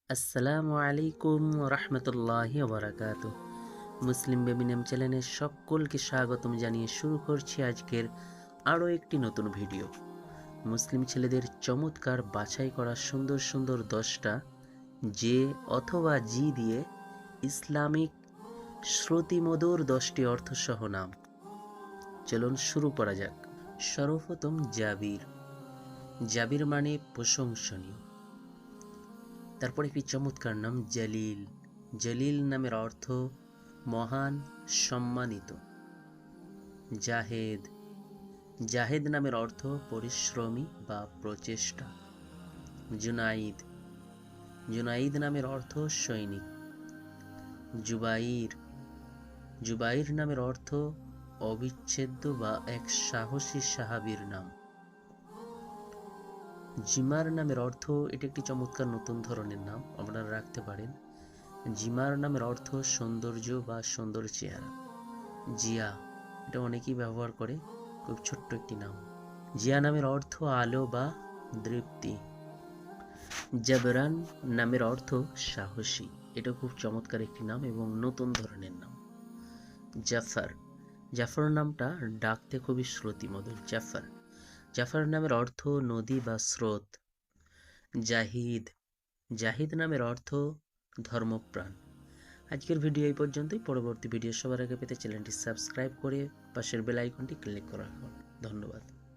আসসালামু আলাইকুম রহমতুল্লাহি বারাকাতু। মুসলিম বেবি নেম চ্যানেলে সকলকে স্বাগতম জানিয়ে শুরু করছি আজকের আরও একটি নতুন ভিডিও। মুসলিম ছেলেদের চমৎকার বাছাই করা সুন্দর সুন্দর 10টা জে অথবা জি দিয়ে ইসলামিক শ্রুতিমধুর 10টি অর্থসহ নাম। চলুন শুরু করা যাক। সর্বপ্রথম জাবির। জাবির মানে প্রশংসনীয়। তারপর একটি চমৎকার নাম জলিল। জলিল নামের অর্থ মহান, সম্মানিত। জাহেদ। জাহেদ নামের অর্থ পরিশ্রমী বা প্রচেষ্টা। জুনাইদ। জুনাইদ নামের অর্থ সৈনিক। জুবাইর। জুবাইর নামের অর্থ অবিচ্ছেদ্য বা এক সাহসী সাহাবীর নাম। জিমার নামের অর্থ, এটি একটি চমৎকার নতুন ধরনের নাম, আপনারা রাখতে পারেন। জিমার নামের অর্থ সৌন্দর্য বা সুন্দর চেহারা। জিয়া, এটা অনেকেই ব্যবহার করে, খুব ছোট্ট একটি নাম। জিয়া নামের অর্থ আলো বা দৃপ্তি। জাবরান নামের অর্থ সাহসী, এটা খুব চমৎকার একটি নাম এবং নতুন ধরনের নাম। জাফর। জাফর নামটা ডাকতে খুবই শ্রুতিমধুর। জাফর। জাফর নামের অর্থ নদী বা স্রোত। জাহিদ। জাহিদ নামের অর্থ ধর্মপ্রাণ। আজকের ভিডিও এই পর্যন্তই। পরবর্তী ভিডিও সবার আগে পেতে চ্যানেলটি সাবস্ক্রাইব করে পাশের বেল আইকনটি ক্লিক করে রাখুন। ধন্যবাদ।